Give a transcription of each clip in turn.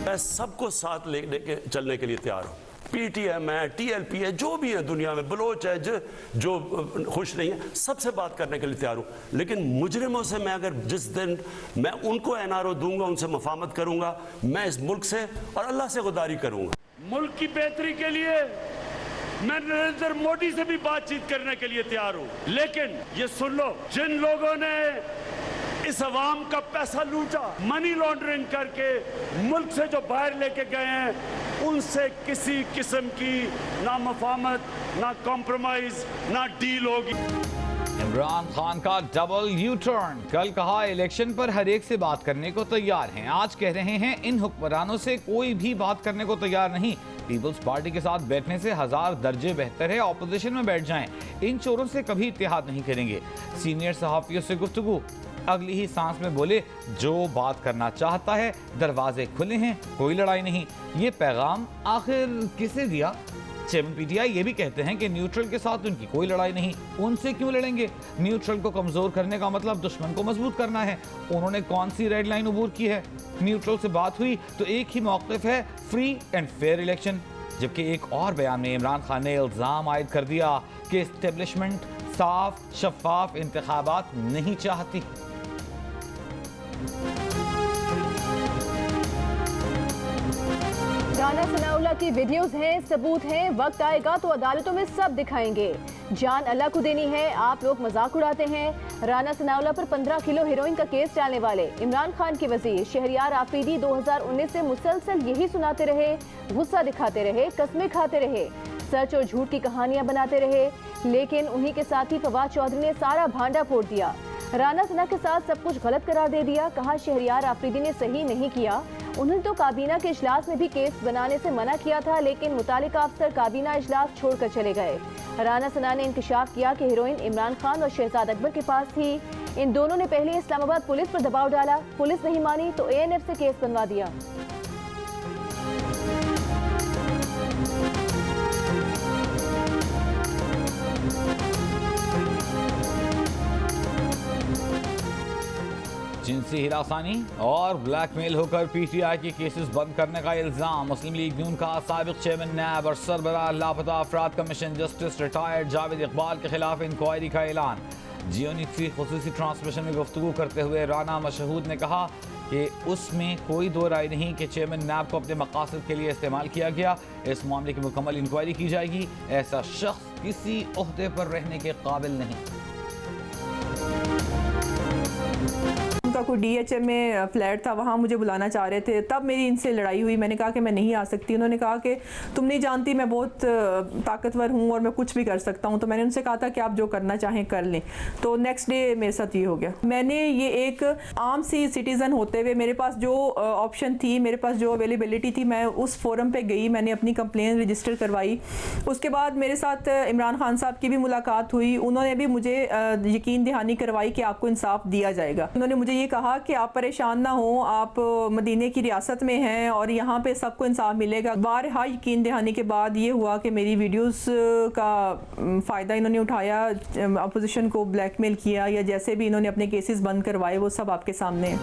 मैं सबको साथ लेने के चलने के लिए तैयार हूँ। PTM है, TLP है, जो भी है दुनिया में, बलोच है जो खुश नहीं है, सबसे बात करने के लिए तैयार हूँ। लेकिन मुजरिमों से मैं अगर जिस दिन मैं उनको NRO दूंगा, उनसे मफामत करूंगा, मैं इस मुल्क से और अल्लाह से गुदारी करूंगा। मुल्क की बेहतरी के लिए मैं नरेंद्र मोदी से भी बातचीत करने के लिए तैयार हूँ। लेकिन ये सुन लो, जिन लोगों ने इस अवाम का पैसा लूटा, मनी लॉन्ड्रिंग करके मुल्क से जो बाहर लेके गए हैं, उनसे किसी किस्म की ना मफामत, ना कॉम्प्रोमाइज, ना डील होगी। इमरान खान का डबल यू टर्न। कल कहा इलेक्शन पर हर एक से बात करने को तैयार हैं, आज कह रहे हैं इन हुक्मरानों से कोई भी बात करने को तैयार नहीं। पीपल्स पार्टी के साथ बैठने से 1000 दर्जे बेहतर है ऑपोजिशन में बैठ जाएं। इन चोरों से कभी इत्तेहाद नहीं करेंगे। सीनियर सहाफियों से गुफ्तगू, अगली ही सांस में बोले जो बात करना चाहता है दरवाजे खुले हैं, कोई लड़ाई नहीं। ये पैगाम आखिर किसे दिया? चेयरमैन PTI ये भी कहते हैं कि न्यूट्रल के साथ उनकी कोई लड़ाई नहीं, उनसे क्यों लड़ेंगे? न्यूट्रल को कमजोर करने का मतलब दुश्मन को मजबूत करना है। उन्होंने कौन सी रेड लाइन अबूर की है? न्यूट्रल से बात हुई तो एक ही मौक़िफ़ है, फ्री एंड फेयर इलेक्शन। जबकि एक और बयान में इमरान खान ने इल्ज़ाम आयद कर दिया कि इस्टेब्लिशमेंट साफ शफाफ इंतखाबात नहीं चाहती। राना सनाउल्लाह की वीडियोस हैं, सबूत हैं, वक्त आएगा तो अदालतों में सब दिखाएंगे। जान अल्लाह को देनी है, आप लोग मजाक उड़ाते हैं। राना सनाउल्लाह पर 15 किलो हेरोइन का केस डालने वाले इमरान खान के वजीर शहरियार आफरीदी 2019 से मुसलसल यही सुनाते रहे, गुस्सा दिखाते रहे, कस्में खाते रहे, सच और झूठ की कहानियां बनाते रहे। लेकिन उन्हीं के साथी फवाद चौधरी ने सारा भांडा फोड़ दिया, राना सना के साथ सब कुछ गलत करार दे दिया। कहा शहरियार आफरीदी ने सही नहीं किया, उन्होंने तो काबीना के इजलास में भी केस बनाने से मना किया था, लेकिन मुतालिका अफसर काबीना इजलास छोड़कर चले गए। राना सना ने इंकशाफ किया कि हीरोइन इमरान खान और शहजाद अकबर के पास थी। इन दोनों ने पहले इस्लामाबाद पुलिस पर दबाव डाला, पुलिस नहीं मानी तो ANF से केस बनवा दिया। जिनसी हिरासानी और ब्लैकमेल होकर PTI के केसेस बंद करने का इल्जाम। मुस्लिम लीग नून का साबिक चेयरमैन नैब और सरबराह लापता अफराद commission justice retired Javed Iqbal के खिलाफ इंक्वायरी का ऐलान। जियो न्यूज़ की खुसूसी ट्रांसमिशन में गुफ्तगू करते हुए राना मशहूद ने कहा कि उसमें कोई दो राय नहीं कि चेयरमैन नैब को अपने मकासद के लिए इस्तेमाल किया गया। इस मामले की मुकम्मल इंक्वायरी की जाएगी। ऐसा शख्स किसी ओहदे पर रहने के काबिल नहीं। उनका कोई DHM में फ्लैट था, वहाँ मुझे बुलाना चाह रहे थे, तब मेरी इनसे लड़ाई हुई। मैंने कहा कि मैं नहीं आ सकती। उन्होंने कहा कि तुम नहीं जानती मैं बहुत ताकतवर हूँ और मैं कुछ भी कर सकता हूँ। तो मैंने उनसे कहा था कि आप जो करना चाहें कर लें। तो नेक्स्ट डे मेरे साथ ये हो गया। मैंने ये एक आम सी सिटीज़न होते हुए मेरे पास जो ऑप्शन थी, मेरे पास जो अवेलेबिलिटी थी, मैं उस फोरम पर गई, मैंने अपनी कंप्लेन रजिस्टर करवाई। उसके बाद मेरे साथ इमरान खान साहब की भी मुलाकात हुई। उन्होंने भी मुझे यकीन दहानी करवाई कि आपको इंसाफ दिया जाएगा। उन्होंने मुझे ये कहा कि आप परेशान ना हो, आप मदीने की रियासत में हैं और यहाँ पे सबको इंसाफ मिलेगा। बारहा यकीन दहानी के बाद ये हुआ कि मेरी वीडियोस का फ़ायदा इन्होंने उठाया, अपोजिशन को ब्लैकमेल किया या जैसे भी इन्होंने अपने केसेस बंद करवाए, वो सब आपके सामने है।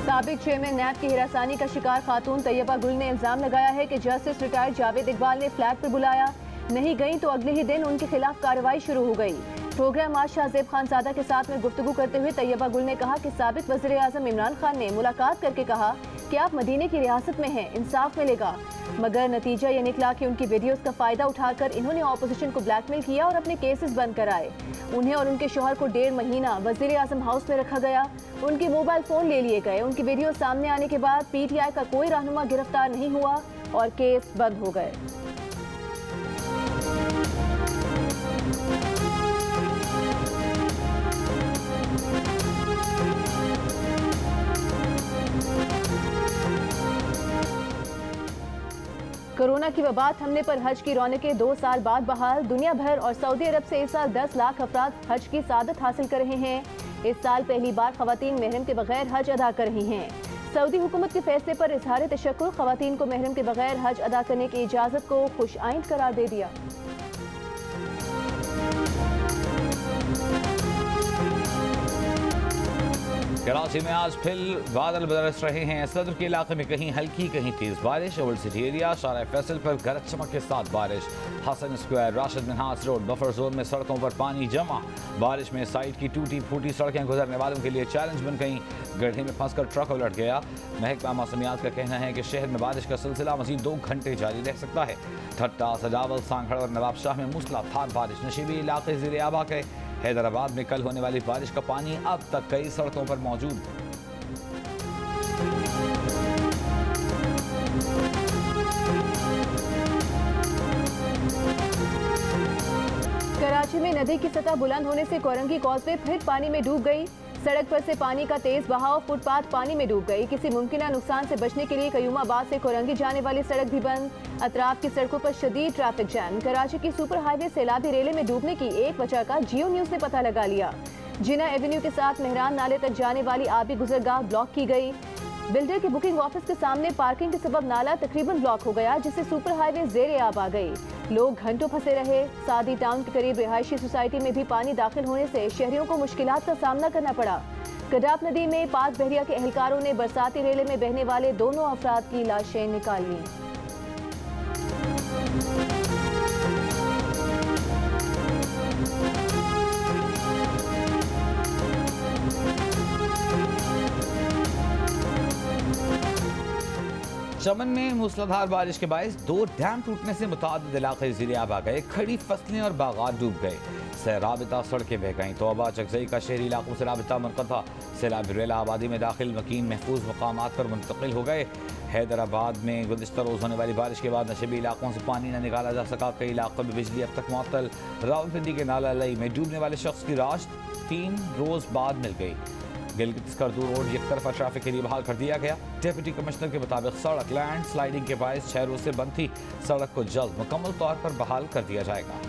साबिक चेयरमैन नैब की हिरासानी का शिकार खातून तैयबा गुल ने इल्जाम लगाया है कि जस्टिस रिटायर्ड जावेद इकबाल ने फ्लैट पर बुलाया, नहीं गई तो अगले ही दिन उनके खिलाफ कार्रवाई शुरू हो गई। प्रोग्राम आज शाहजेब खानजादा के साथ में गुफ्तगू करते हुए तैयबा गुल ने कहा कि साबिक वज़ीर आज़म इमरान खान ने मुलाकात करके कहा कि आप मदीने की रियासत में हैं, इंसाफ मिलेगा। मगर नतीजा ये निकला कि उनकी वीडियोस का फ़ायदा उठाकर इन्होंने ऑपोजिशन को ब्लैकमेल किया और अपने केसेस बंद कराए। उन्हें और उनके शौहर को 1.5 महीना वज़ीर आज़म हाउस में रखा गया, उनके मोबाइल फ़ोन ले लिए गए। उनकी वीडियो सामने आने के बाद PTI का कोई रहनुमा गिरफ्तार नहीं हुआ और केस बंद हो गए। कोरोना की वबा थमने पर हज की रौनकें 2 साल बाद बहाल। दुनिया भर और सऊदी अरब से इस साल 10 लाख अफराद हज की सादत हासिल कर रहे हैं। इस साल पहली बार खवातीन महरम के बगैर हज अदा कर रही हैं। सऊदी हुकूमत के फैसले पर इजहार तशक्कुर, खवातीन को महरम के बगैर हज अदा करने की इजाज़त को खुशआइंद करार दे दिया। कराची में आज फिर बादल बरस रहे हैं। सदर के इलाके में कहीं हल्की कहीं तेज बारिश। ओल्ड सिटी एरिया शारा फैसल पर गरज चमक के साथ बारिश। Hasan Square Rashid Minhas Road buffer zone में सड़कों पर पानी जमा। बारिश में साइड की टूटी फूटी सड़कें गुजरने वालों के लिए चैलेंज बन गईं। गड्ढे में फंसकर ट्रक उलट गया। महकमा मौसमियात का कहना है कि शहर में बारिश का सिलसिला मजीद 2 घंटे जारी रह सकता है। ठट्टा, सजावल, सांखड़ और नवाबशाह में मूसलाधार बारिश। नशीबी इलाके ज़िले आबा के। हैदराबाद में कल होने वाली बारिश का पानी अब तक कई सड़कों पर मौजूद। कराची में नदी की सतह बुलंद होने से कोरंगी कॉजवे फिर पानी में डूब गई। सड़क पर से पानी का तेज बहाव, फुटपाथ पानी में डूब गई। किसी मुमकिन नुकसान से बचने के लिए कयूमाबाद से कोरंगी जाने वाली सड़क भी बंद। अतराफ की सड़कों पर शदीद ट्रैफिक जैम। कराची की सुपर हाईवे सैलाबी रेले में डूबने की एक वजह का जियो न्यूज ने पता लगा लिया। जिना एवेन्यू के साथ मेहरान नाले तक जाने वाली आबी गुजरगाह ब्लॉक की गई। बिल्डर के बुकिंग ऑफिस के सामने पार्किंग के सबब नाला तकरीबन ब्लॉक हो गया, जिससे सुपर हाईवे जेरे आब आ गई। लोग घंटों फंसे रहे। सादी टाउन के करीब रिहायशी सोसाइटी में भी पानी दाखिल होने से शहरियों को मुश्किलात का सामना करना पड़ा। कडाप नदी में पाक बहरिया के एहलकारों ने बरसाती रेले में बहने वाले दोनों अफराद की लाशें निकाल ली। चमन में मूसलाधार बारिश के बायस 2 डैम टूटने से मुतादिद इलाके ज़िले आब आ गए। खड़ी फसलें और बागात डूब गए। राबिता सड़कें बह गईं। तोबा चकजई का शहरी इलाकों से राबिता मुनक़ता। सैलाब रेला आबादी में दाखिल मकीन महफूज मकामात पर मुंतकिल हो गए। हैदराबाद में गुज़िश्ता रोज़ होने वाली बारिश के बाद नशेबी इलाकों से पानी न निकाला जा सका। कई इलाकों में बिजली अब तक मुअत्तल। रावलपिंडी के नाला लई में डूबने वाले शख्स की लाश 3 रोज़ बाद मिल गई। गिलगित स्कर्दू रोड एक तरफा ट्रैफिक के लिए बहाल कर दिया गया। डिप्टी कमिश्नर के मुताबिक सड़क लैंड स्लाइडिंग के बायस 6 रोज से बंद थी। सड़क को जल्द मुकम्मल तौर पर बहाल कर दिया जाएगा।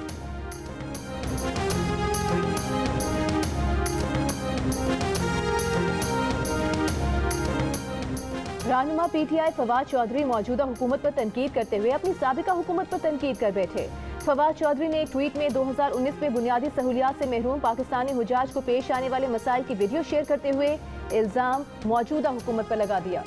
रहनुमा पीटीआई फवाद चौधरी मौजूदा हुकूमत पर तनकीद करते हुए अपनी साबिका हुकूमत पर तनकीद कर बैठे। फवाद चौधरी ने एक ट्वीट में 2019 में बुनियादी सहूलियात से महरूम पाकिस्तानी हुजाज को पेश आने वाले मसाइल की वीडियो शेयर करते हुए इल्जाम मौजूदा हुकूमत पर लगा दिया।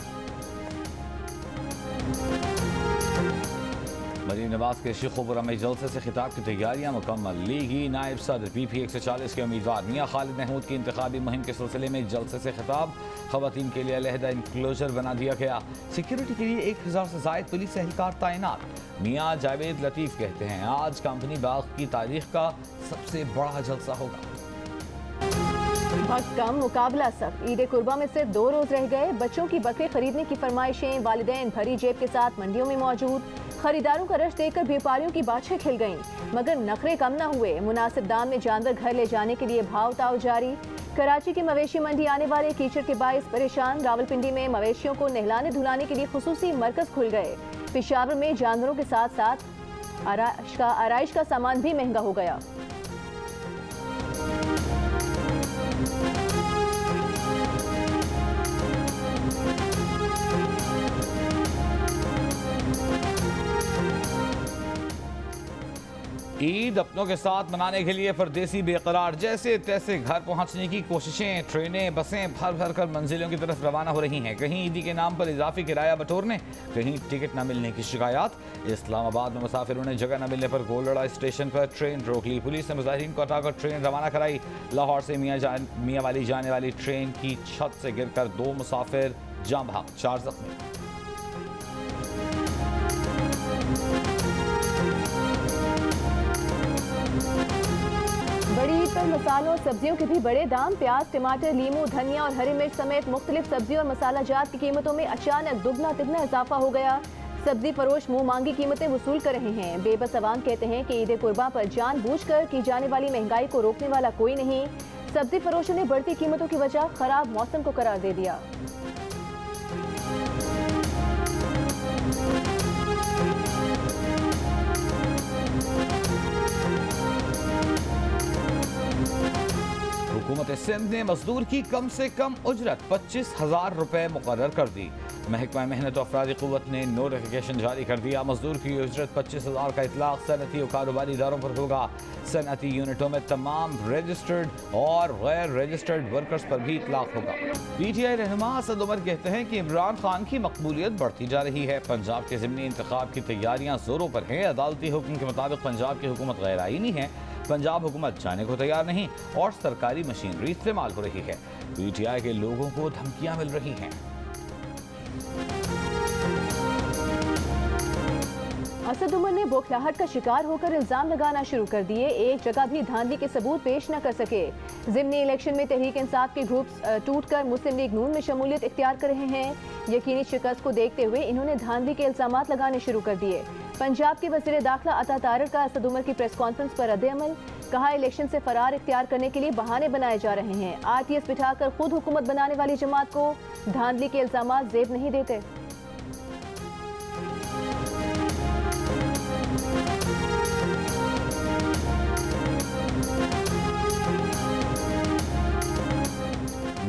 मरीम नवाज के शेखोपुरा में जलसे से खिताब की तैयारियां मुकम्मल। लीगी नायब सदर PP 140 के उम्मीदवार मियां खालिद महमूद की इंतखाबी मुहिम के सिलसिले में जलसे से खिताब। खवातीन के लिए अलहदा इंक्लोजर बना दिया गया। सिक्योरिटी के लिए 1000 से जायद पुलिस एहलकार तैनात। मियां जावेद लतीफ़ कहते हैं आज कंपनी बाग की तारीख का सबसे बड़ा जलसा होगा। वक्त कम, मुकाबला सख्त। ईद कुर्बा में सिर्फ 2 रोज रह गए। बच्चों की बकरे खरीदने की फरमाइशें। वालिदैन भरी जेब के साथ मंडियों में मौजूद। खरीदारों का रश देखकर व्यापारियों की बाछें खिल गईं, मगर नखरे कम न हुए। मुनासिब दाम में जानवर घर ले जाने के लिए भाव ताव जारी। कराची की मवेशी मंडी आने वाले कीचड़ के बायस परेशान। रावलपिंडी में मवेशियों को नहलाने धुलाने के लिए खुसूसी मरकज खुल गए। पेशावर में जानवरों के साथ साथ आराइश का सामान भी महंगा हो गया। ईद अपनों के साथ मनाने के लिए परदेसी बेकरार जैसे तैसे घर पहुंचने की कोशिशें। ट्रेनें बसें भर भर कर मंजिलों की तरफ रवाना हो रही हैं। कहीं ईदी के नाम पर इजाफी किराया बटोरने, कहीं टिकट न मिलने की शिकायत। इस्लामाबाद में मुसाफिरों ने जगह न मिलने पर गोलड़ा स्टेशन पर ट्रेन रोक ली। पुलिस ने मुजाहिरीन को हटाकर ट्रेन रवाना कराई। लाहौर से मियाँ वाली जाने वाली ट्रेन की छत से गिरकर 2 मुसाफिर जाम बहक, 4 जख्मी। बड़ी ईद पर मसालों और सब्जियों के भी बड़े दाम। प्याज, टमाटर, लीमू, धनिया और हरी मिर्च समेत मुख्तलिफ सब्जी और मसाला जात की कीमतों में अचानक दुगना तिगना इजाफा हो गया। सब्जी फरोश मुंह मांगी कीमतें वसूल कर रहे हैं। बेबस अवाम कहते हैं कि ईद कुर्बा पर जानबूझकर की जाने वाली महंगाई को रोकने वाला कोई नहीं। सब्जी फरोशों ने बढ़ती कीमतों की वजह खराब मौसम को करार दे दिया। हुकूमत सिंध ने मजदूर की कम से कम उजरत 25,000 रुपए मुकर्रर कर दी। महकमा मेहनत और अफरादी क़ुव्वत ने नोटिफिकेशन जारी कर दिया। मजदूर की उजरत 25,000 का इतलाक सनती और कारोबारी इदारों पर होगा। सनती यूनिटों में तमाम रजिस्टर्ड और गैर रजिस्टर्ड वर्कर्स पर भी इतलाक होगा। PTI रहनुमा असद उमर कहते हैं कि इमरान खान की मकबूलियत बढ़ती जा रही है। पंजाब के ज़िमनी इंतखाब की तैयारियां जोरों पर हैं। अदालती हुक्म के मुताबिक पंजाब की हुकूमत गैर आईनी है। पंजाब हुकूमत जाने को तैयार नहीं और सरकारी मशीनरी इस्तेमाल हो रही है। PTI के लोगों को धमकियां मिल रही हैं। असद उमर ने बौखलाहट का शिकार होकर इल्जाम लगाना शुरू कर दिए। एक जगह भी धांधली के सबूत पेश न कर सके। ज़िमनी इलेक्शन में तहरीक इंसाफ के ग्रुप्स टूटकर मुस्लिम लीग नून में शमूलियत इख्तियार कर रहे हैं। यकीनी शिकस्त को देखते हुए इन्होंने धांधली के इल्जामात लगाने शुरू कर दिए। पंजाब के वज़ीर दाखिला अता तारड़ का असद उमर की प्रेस कॉन्फ्रेंस पर रद्द-ए-अमल। कहा, इलेक्शन से फरार इख्तियार करने के लिए बहाने बनाए जा रहे हैं। RTS बिठाकर खुद हुकूमत बनाने वाली जमात को धांधली के इल्जामात जेब नहीं देते।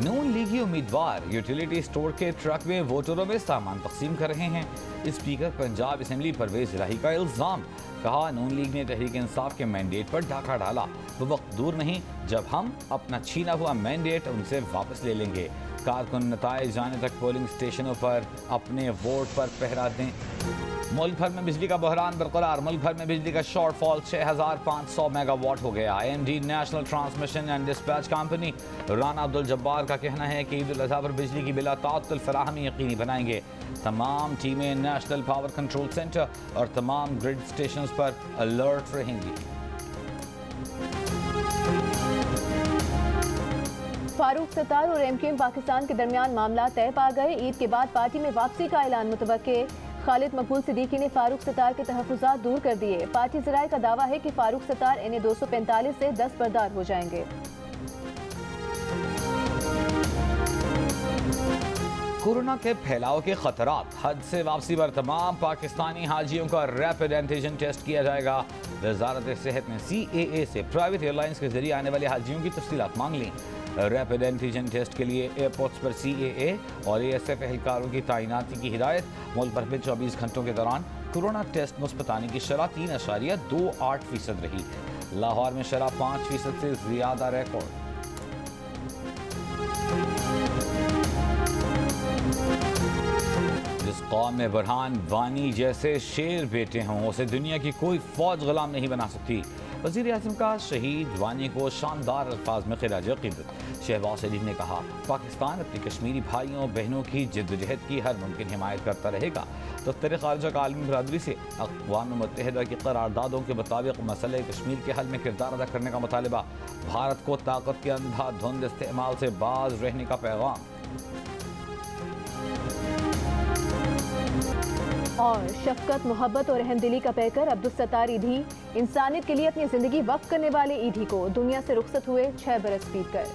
नून लीगी उम्मीदवार यूटिलिटी स्टोर के ट्रक में वोटरों में सामान तकसीम कर रहे हैं। स्पीकर पंजाब असेंबली परवेज इलाही का इल्जाम। कहा, नून लीग ने तहरीक इंसाफ के मैंडेट पर डाका डाला। वो वक्त दूर नहीं जब हम अपना छीना हुआ मैंडेट उनसे वापस ले लेंगे। कारकुन नताइज जाने तक पोलिंग स्टेशनों पर अपने वोट पर पहरा दें। मुल्क भर में बिजली का बहरान बरकरार। मुल्क भर में बिजली का शॉर्टफॉल 6,500 मेगावाट हो गया। AMD national transmission and dispatch company Rana Abdul Jabbar का कहना है कि ईद उल अज़हा पर बिजली की बिला ताअत्तुल फराहमी यकीनी बनाएंगे। तमाम टीमें नेशनल पावर कंट्रोल सेंटर और तमाम ग्रिड स्टेशन पर अलर्ट रहेंगी। फारूक सत्तार और MKM पाकिस्तान के दरमियान मामला तय पा गए। ईद के बाद पार्टी में वापसी का ऐलान मुतवक्के। खालिद मकबूल सिद्दीकी ने फारूक सत्तार के तहफ़्फ़ुज़ात दूर कर दिए। पार्टी ज़राए का दावा है कि फारूक सत्तार NA 245 से दस्तबरदार हो जाएंगे। कोरोना के फैलाव के खतरात। हज से वापसी पर तमाम पाकिस्तानी हाजियों का रैपिड एंटीजन टेस्ट किया जाएगा। वज़ारत सेहत ने CAA से प्राइवेट एयरलाइंस के जरिए आने वाले हाजियों की तफसीलात मांग ली। रैपिड एंटीजन टेस्ट के लिए एयरपोर्ट्स पर CAA और ASF एहलकारों की तैनाती की हिदायत। मुल्क भर में 24 घंटों के दौरान कोरोना टेस्ट मुस्बत आने की शरह 3.28% रही। लाहौर में शरह 5% से ज्यादा रिकॉर्ड। जिस कौम में बुरहान वानी जैसे शेर बेटे हों उसे दुनिया की कोई फौज गुलाम नहीं बना सकती। वज़ीर आज़म का शहीद वानी को शानदार अल्फाज में खिराज अक़ीदत। शहबाज शरीफ ने कहा, पाकिस्तान अपने कश्मीरी भाइयों बहनों की जद्दोजहद की हर मुमकिन हिमायत करता रहेगा। दफ्तर ख़ारिजा का आलमी बरादरी से अक़वाम मुत्तहिदा की करारदादों के मुताबिक मसले कश्मीर के हल में किरदार अदा करने का मुतालबा। भारत को ताकत के अंधाधुंध इस्तेमाल से बाज रहने का पैगाम। और शफकत, मोहब्बत और रहमदिली का पैकर अब्दुल सत्तार ईधी इंसानियत के लिए अपनी ज़िंदगी वक्फ करने वाले ईधी को दुनिया से रुखसत हुए 6 बरस बीत गए।